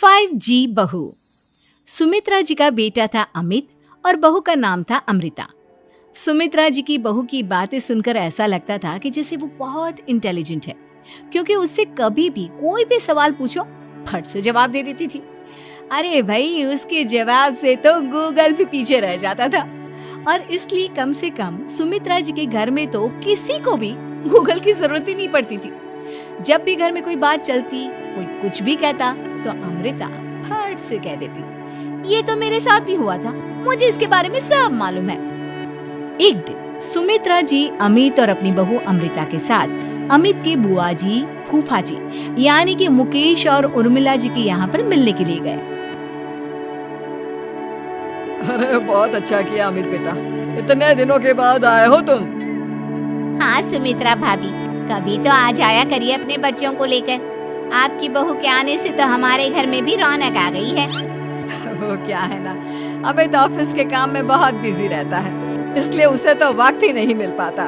5G बहू। सुमित्रा जी का बेटा था अमित और बहू का नाम था अमृता। सुमित्रा जी की बहू की बातें सुनकर ऐसा लगता था कि जैसे वो बहुत इंटेलिजेंट है, क्योंकि उससे कभी भी कोई भी सवाल पूछो फट से जवाब दे देती थी। अरे भाई, उसके जवाब से तो गूगल भी पीछे रह जाता था। और इसलिए कम से कम सुमित्रा जी के घर में तो किसी को भी गूगल की जरूरत ही नहीं पड़ती थी। जब भी घर में कोई बात चलती, कोई कुछ भी कहता, तो अमृता फट से कह देती, ये तो मेरे साथ भी हुआ था, मुझे इसके बारे में सब मालूम है। एक दिन सुमित्रा जी अमित और अपनी बहू अमृता के साथ अमित के बुआ जी, फूफा जी यानी कि मुकेश और उर्मिला जी के यहाँ पर मिलने के लिए गए। अरे बहुत अच्छा किया अमित बेटा, इतने दिनों के बाद आए हो तुम। हाँ सुमित्रा भाभी, कभी तो आ जाया करिए अपने बच्चों को लेकर। आपकी बहू के आने से तो हमारे घर में भी रौनक आ गई है। वो क्या है ना, अमित ऑफिस के काम में बहुत बिजी रहता है, इसलिए उसे तो वक्त ही नहीं मिल पाता।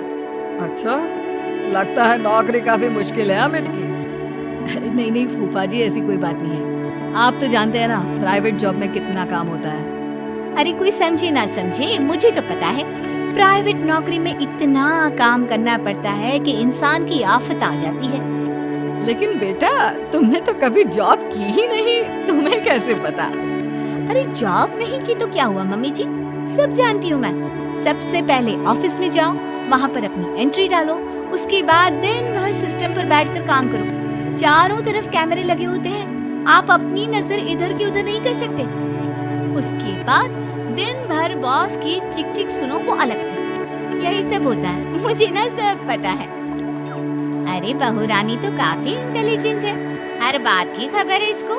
अच्छा, लगता है नौकरी काफी मुश्किल है अमित की। अरे नहीं नहीं फूफा जी, ऐसी कोई बात नहीं है। आप तो जानते हैं ना प्राइवेट जॉब में कितना काम होता है। अरे कोई समझे ना समझे, मुझे तो पता है प्राइवेट नौकरी में इतना काम करना पड़ता है कि इंसान की आफत आ जाती है। लेकिन बेटा, तुमने तो कभी जॉब की ही नहीं, तुम्हें कैसे पता? अरे जॉब नहीं की तो क्या हुआ मम्मी जी, सब जानती हूँ मैं। सबसे पहले ऑफिस में जाओ, वहाँ पर अपनी एंट्री डालो, उसके बाद दिन भर सिस्टम पर बैठकर काम करो। चारों तरफ कैमरे लगे होते हैं, आप अपनी नजर इधर की उधर नहीं कर सकते। उसके बाद दिन भर बॉस की चिक चिक सुनो वो अलग से। यही सब होता है, मुझे ना सब पता है। अरे बहू रानी तो काफी इंटेलिजेंट है, हर बात की खबर है इसको।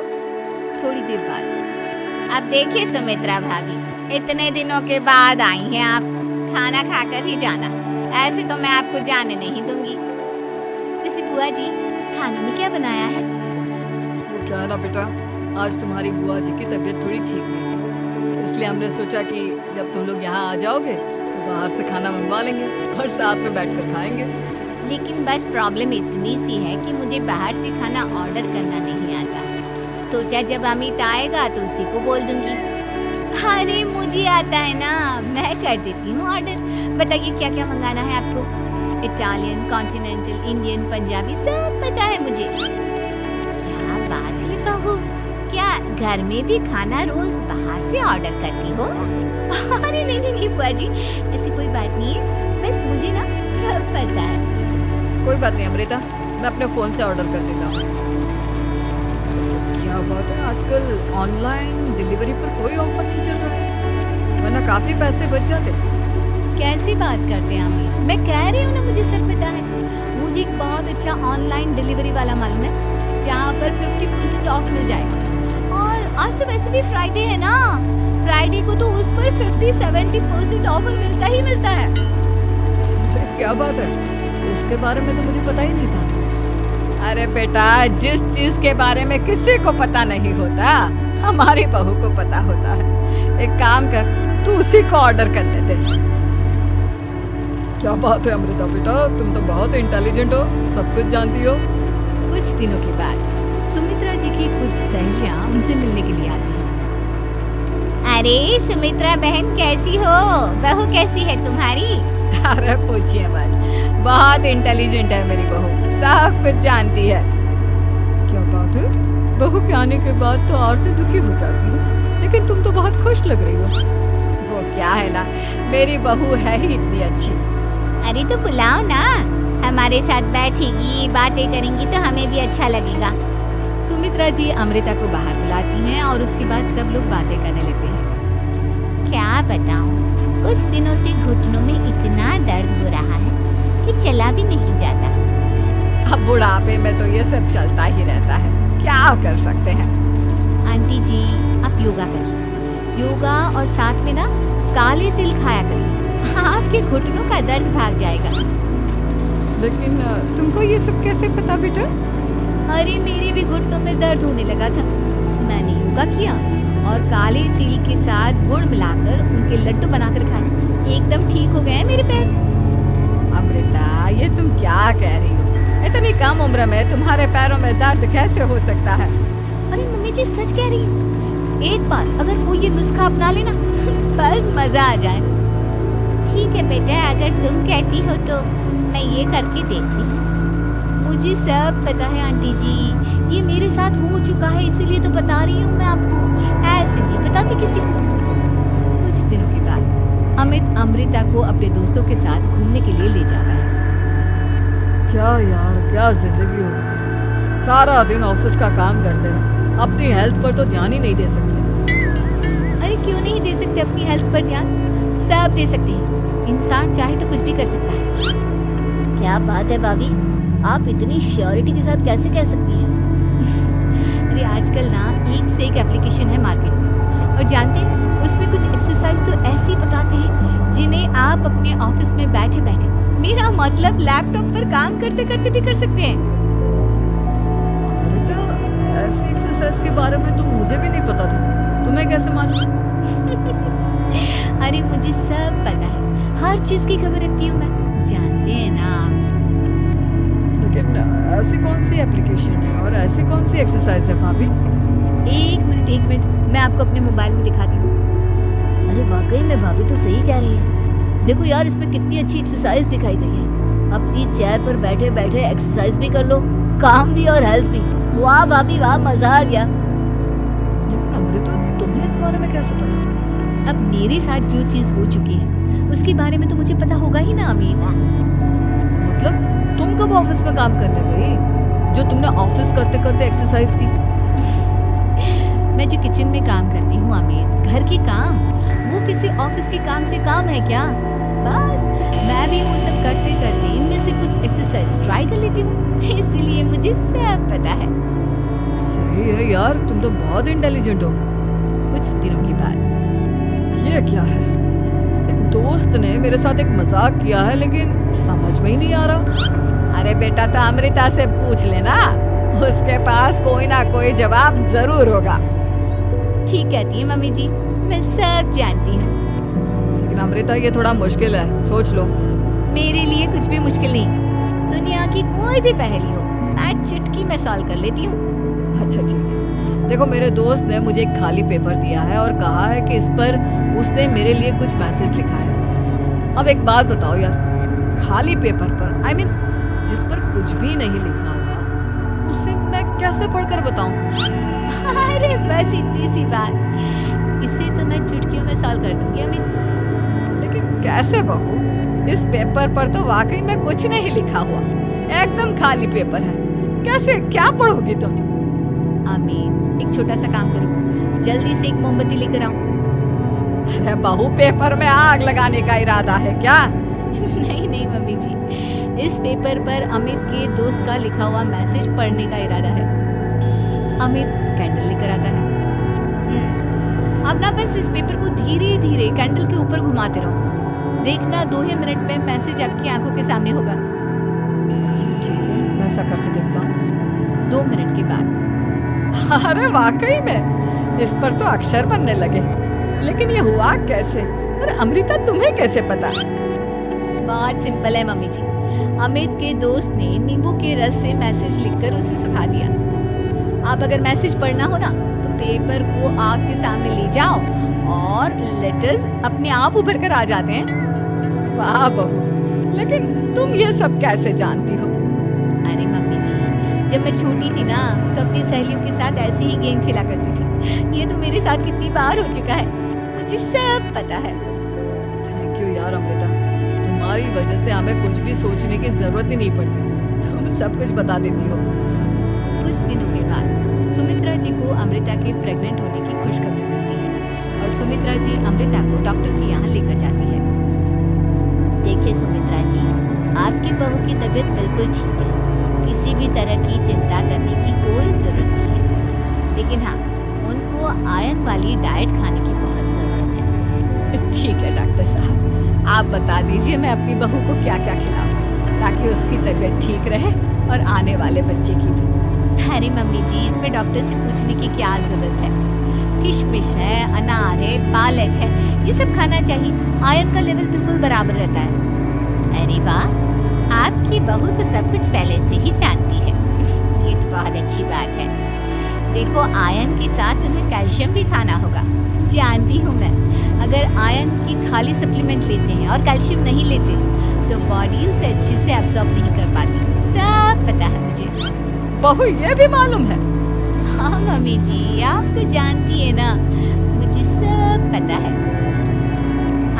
थोड़ी देर बाद अब देखिए सुमित्रा भाभी, इतने दिनों के बाद आई हैं आप, खाना खाकर ही जाना, ऐसे तो मैं आपको जाने नहीं दूंगी। वैसे बुआ जी, खाने में क्या बनाया है? वो क्या है ना बेटा, आज तुम्हारी बुआ जी की तबीयत थोड़ी ठीक नहीं थी, इसलिए हमने सोचा कि जब तुम लोग यहाँ आ जाओगे तो बाहर से खाना मंगवा लेंगे और साथ में बैठकर खाएंगे। लेकिन बस प्रॉब्लम इतनी सी है कि मुझे बाहर से खाना ऑर्डर करना नहीं आता। सोचा जब अमित आएगा तो उसी को बोल दूंगी। अरे मुझे आता है ना, मैं कर देती हूँ ऑर्डर। बताइए क्या क्या मंगाना है आपको? इटालियन, कॉन्टिनेंटल, इंडियन, पंजाबी सब पता है मुझे। क्या बात है बहू, क्या घर में भी खाना रोज बाहर से ऑर्डर करती हो? अरे नहीं नहीं नहीं बुआ जी, ऐसी कोई बात नहीं है, बस मुझे ना सब पता है। कोई बात नहीं अमृता, मैं अपने फोन से ऑर्डर कर देता हूँ। क्या बात है, आजकल ऑनलाइन डिलीवरी पर कोई ऑफर नहीं चल रहा है, वरना काफी पैसे बच जाते। कैसी बात करते हैं अमित, मैं कह रही हूँ ना मुझे सब पता है। मुझे एक बहुत अच्छा ऑनलाइन डिलीवरी वाला मालूम है, जहाँ पर 50% ऑफ मिल जाएगा। और आज तो वैसे भी फ्राइडे है ना, फ्राइडे को तो उस पर 50-70% ऑफर मिलता ही मिलता है। क्या बात है, इसके बारे में तो मुझे पता ही नहीं था। अरे बेटा, जिस चीज के बारे में किसी को पता नहीं होता, हमारी बहू को पता होता है। एक काम कर, तू उसी को ऑर्डर करने दे। क्या बात है अमृता बेटा, तुम तो बहुत इंटेलिजेंट हो, सब कुछ जानती हो। कुछ दिनों के बाद सुमित्रा जी की कुछ सहेलियां उनसे मिलने के लिए आती हैं। अरे सुमित्रा बहन कैसी हो, बहू कैसी है तुम्हारी? अरे पूछिए मत, बहुत इंटेलिजेंट है मेरी बहू, सब कुछ जानती है। क्या बात है, बहू के आने के बाद तो औरतें दुखी हो जाती हैं, लेकिन तुम तो बहुत खुश लग रही हो। वो क्या है ना, मेरी बहू है ही इतनी अच्छी। अरे तो बुलाओ ना, हमारे साथ बैठेगी, बातें करेंगी तो हमें भी अच्छा लगेगा। सुमित्रा जी अमृता को बाहर बुलाती हैं और उसके बाद सब लोग बातें करने लगते हैं। क्या बताऊं, कुछ दिनों से घुटनों में इतना दर्द हो रहा है कि चला भी नहीं जाता। अब बुढ़ापे में तो ये सब चलता ही रहता है, क्या कर सकते हैं। आंटी जी, आप योगा करिए, योगा और साथ में ना काले तिल खाया करिए, आपके घुटनों का दर्द भाग जाएगा। लेकिन तुमको ये सब कैसे पता बेटा? अरे मेरे भी घुटनों में दर्द होने लगा था, मैंने योगा किया और काले तिल के साथ गुड़ मिलाकर उनके लड्डू बनाकर खाए, एकदम ठीक हो गए मेरे पैर। अमृता, ये तुम क्या कह रही हो? इतनी कम उम्र में तुम्हारे पैरों में दर्द कैसे हो सकता है? अरे मम्मी जी सच कह रही हूँ, एक बार अगर कोई ये नुस्खा अपना लेना बस मजा आ जाए। ठीक है बेटा, अगर तुम कहती हो तो मैं ये करके देखती हूँ। मुझे सब पता है आंटी जी, ये मेरे साथ हो चुका है, इसीलिए तो बता रही हूँ मैं आपको, ऐसे नहीं बताती किसी को। कुछ दिनों के बाद अमित अमृता को अपने दोस्तों के साथ घूमने के लिए ले जाता है। क्या यार, क्या जिंदगी हो गई। सारा दिन ऑफिस का काम करते हैं, अपनी हेल्थ पर तो ध्यान ही नहीं दे सकते। अरे क्यों नहीं दे सकते अपनी हेल्थ पर ध्यान, सब दे सकते हैं। इंसान चाहे तो कुछ भी कर सकता है। क्या बात है भाभी, आप इतनी श्योरिटी के साथ कैसे कह सकती हैं? अरे आजकल ना एक से एक एप्लीकेशन है मार्केट में, और जानते हैं उसमें कुछ एक्सरसाइज तो ऐसी बताते हैं जिन्हें आप अपने ऑफिस में बैठे बैठे, मेरा मतलब लैपटॉप पर काम करते करते भी कर सकते हैं। अमृता, ऐसी एक्सरसाइज के बारे में तो मुझे भी नहीं पता था, तुम्हें कैसे मालूम? अरे मुझे सब पता है, हर चीज की खबर रखती हूँ मैं, जानते हैं ना आप। लेकिन ऐसी कौन सी एप्लीकेशन है और ऐसी कौन सी एक्सरसाइज है भाभी? एक मिनट, मैं आपको अपने मोबाइल में दिखाती हूँ। अरे वाकई में भाभी तो सही कह रही है। देखो यार, इसमें कितनी अच्छी एक्सरसाइज दिखाई गई है। अपनी चेयर पर बैठे बैठे एक्सरसाइज भी कर लो, काम भी और हेल्थ भी। वाह भाभी वाह, मजा आ गया। लेकिन अमृता, तुम्हें इस बारे में कैसे पता? अब मेरे साथ जो चीज हो चुकी है उसके बारे में तो मुझे पता होगा ही ना अमित। मतलब तुम कब ऑफिस में काम करने गई जो तुमने ऑफिस करते करते एक्सरसाइज की? मैं जो किचन में काम करती हूँ अमित, घर के काम, वो किसी ऑफिस के काम से काम है क्या? बस मैं भी वो सब करते करते इनमें से कुछ एक्सरसाइज ट्राई कर लेती हूँ, इसीलिए मुझे सब पता है। सही है यार, तुम तो बहुत इंटेलिजेंट हो। कुछ दिनों के बाद ये क्या है? एक दोस्त ने मेरे साथ एक मजाक किया है, लेकिन समझ में ही नहीं आ रहा। अरे बेटा, तो अमृता से पूछ लेना, उसके पास कोई ना कोई जवाब जरूर होगा। ठीक कहती है मम्मी जी, मैं सब जानती हूँ। लेकिन अमृता, ये थोड़ा मुश्किल है, सोच लो। मेरे लिए कुछ भी मुश्किल नहीं, दुनिया की कोई भी पहेली हो मैं चुटकी में सॉल्व कर लेती हूँ। अच्छा ठीक है, देखो मेरे दोस्त ने मुझे एक खाली पेपर दिया है और कहा है कि इस पर उसने मेरे लिए कुछ मैसेज लिखा है। अब एक बात बताओ यार, खाली पेपर पर, I mean, जिस पर कुछ भी नहीं लिखा हुआ, उसे मैं कैसे पढ़कर बताऊं? अरे बस इतनी सी बात, इसे तो मैं चुटकियों में सॉल्व कर दूंगी अमित। लेकिन कैसे बहू? इस पेपर पर तो वाकई में कुछ नहीं लिखा हुआ, एकदम खाली पेपर है, कैसे, क्या पढ़ोगी तुम? अमित, एक छोटा सा काम करो, जल्दी से एक मोमबत्ती लेकर आओ। अरे बहू, पेपर में आग लगाने का इरादा है क्या? नहीं मम्मी जी, इस पेपर पर अमित के दोस्त का लिखा हुआ मैसेज पढ़ने का इरादा है। अमित कैंडल लेकर आता है। अब ना बस इस पेपर को धीरे धीरे कैंडल के ऊपर घुमाते रहो, देखना 2 ही मिनट में मैसेज आपकी आंखों के सामने होगा। अच्छा ठीक है, मैं ऐसा करके देखता हूँ। 2 मिनट के बाद अरे वाकई में इस पर तो अक्षर बनने लगे, लेकिन ये हुआ कैसे? अरे अमृता, तुम्हें कैसे पता? बहुत सिंपल है मम्मी जी, अमित के दोस्त ने नींबू के रस से मैसेज लिखकर उसे सुखा दिया। आप अगर मैसेज पढ़ना हो ना तो पेपर को आग के सामने ले जाओ और लेटर्स अपने आप उभर कर आ जाते हैं। वाह बहू, लेकिन तुम ये सब कैसे जानती हो? अरे मम्मी जी, जब मैं छोटी थी ना तो अपनी सहेलियों के साथ ऐसे ही गेम खेला करती थी। ये तो मेरे साथ कितनी बार हो चुका है, मुझे सब पता है। थैंक यू यार अमृता, तुम्हारी वजह से हमें कुछ भी सोचने की जरूरत ही नहीं पड़ती, तुम सब कुछ बता देती हो। कुछ दिनों के बाद सुमित्रा जी को अमृता के प्रेग्नेंट होने की खुशखबरी मिलती है और सुमित्रा जी अमृता को डॉक्टर के यहाँ लेकर जाती है। देखिए सुमित्रा जी, आपकी बहू की तबीयत बिल्कुल ठीक है, किसी भी तरह की चिंता करने की कोई जरूरत नहीं है, लेकिन हाँ, उनको आयरन वाली डाइट खाने की बहुत जरूरत है। ठीक है डॉक्टर साहब, आप बता दीजिए मैं अपनी बहू को क्या क्या खिलाऊं ताकि उसकी तबीयत ठीक रहे और आने वाले बच्चे की भी। अरे मम्मी जी, इसमें डॉक्टर से पूछने की क्या जरूरत है, किशमिश है, अनार है, पालक है, ये सब खाना चाहिए, आयरन का लेवल बिल्कुल बराबर रहता है। अरे वाह, आपकी बहू तो सब कुछ पहले से ही जानती है। ये तो बहुत अच्छी बात है। देखो, आयरन के साथ तुम्हें कैल्शियम भी खाना होगा। जानती हूँ मैं, अगर आयरन की खाली सप्लीमेंट लेते हैं और कैल्शियम नहीं लेते तो बॉडी उसे अच्छे से एब्जॉर्ब नहीं कर पाती। सब पता है मुझे। बहू ये भी मालूम है? हाँ मम्मी जी, आप तो जानती है ना, मुझे सब पता है।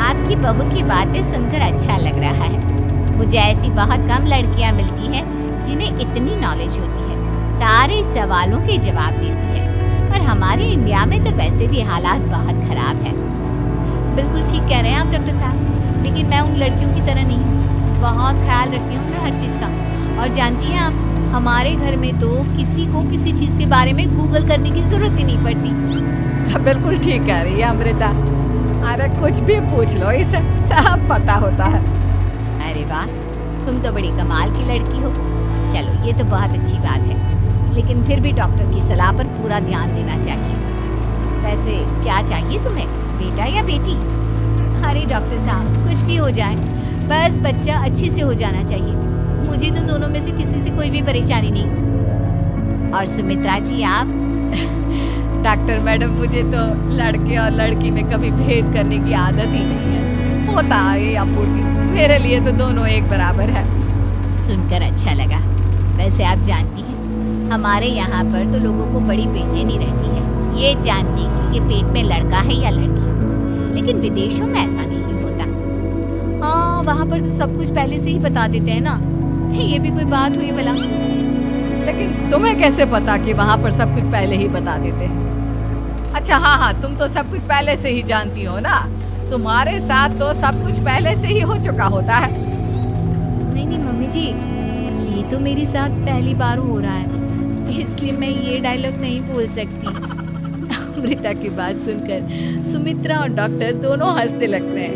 आपकी बहू की बातें सुनकर अच्छा लग रहा है। मुझे ऐसी बहुत कम लड़कियां मिलती हैं जिन्हें इतनी नॉलेज होती है, सारे सवालों के जवाब देती है। और हमारे इंडिया में तो वैसे भी हालात बहुत खराब है। बिल्कुल ठीक कह रहे हैं आप डॉक्टर साहब, लेकिन मैं उन लड़कियों की तरह नहीं हूँ। बहुत ख्याल रखती हूँ मैं हर चीज़ का। और जानती हैं आप, हमारे घर में तो किसी को किसी चीज़ के बारे में गूगल करने की जरूरत ही नहीं पड़ती। बिल्कुल ठीक कह रही है अमृता। अरे कुछ भी पूछ लो, इसे सब पता होता है। अरे वाह, तुम तो बड़ी कमाल की लड़की हो। चलो, ये तो बहुत अच्छी बात है, लेकिन फिर भी डॉक्टर की सलाह पर पूरा ध्यान देना चाहिए। वैसे क्या चाहिए तुम्हें, बेटा या बेटी? अरे डॉक्टर साहब, कुछ भी हो जाए, बस बच्चा अच्छे से हो जाना चाहिए। मुझे तो दोनों में से किसी से कोई भी परेशानी नहीं। और सुमित्रा जी, आप? डॉक्टर मैडम, मुझे तो लड़के और लड़की में कभी भेद करने की आदत ही नहीं है। होता है या पूरी, मेरे लिए तो दोनों एक बराबर है। सुनकर अच्छा लगा। वैसे आप जानती हैं, हमारे यहाँ पर तो लोगों को बड़ी बेचैनी रहती है ये जानने की कि पेट में लड़का है या लड़की, लेकिन विदेशों में ऐसा नहीं होता। हाँ, वहाँ पर तो सब कुछ पहले से ही बता देते हैं ना। ये भी कोई बात हुई भला? लेकिन तुम्हें कैसे पता कि वहाँ पर सब कुछ पहले ही बता देते हैं? अच्छा हाँ, तुम तो सब कुछ पहले से ही जानती हो ना। तुम्हारे साथ तो सब कुछ पहले से ही हो चुका होता है। नहीं मम्मी जी, ये तो मेरे साथ पहली बार हो रहा है, इसलिए मैं ये डायलॉग नहीं बोल सकती। अमृता की बात सुनकर सुमित्रा और डॉक्टर दोनों हंसने लगते हैं।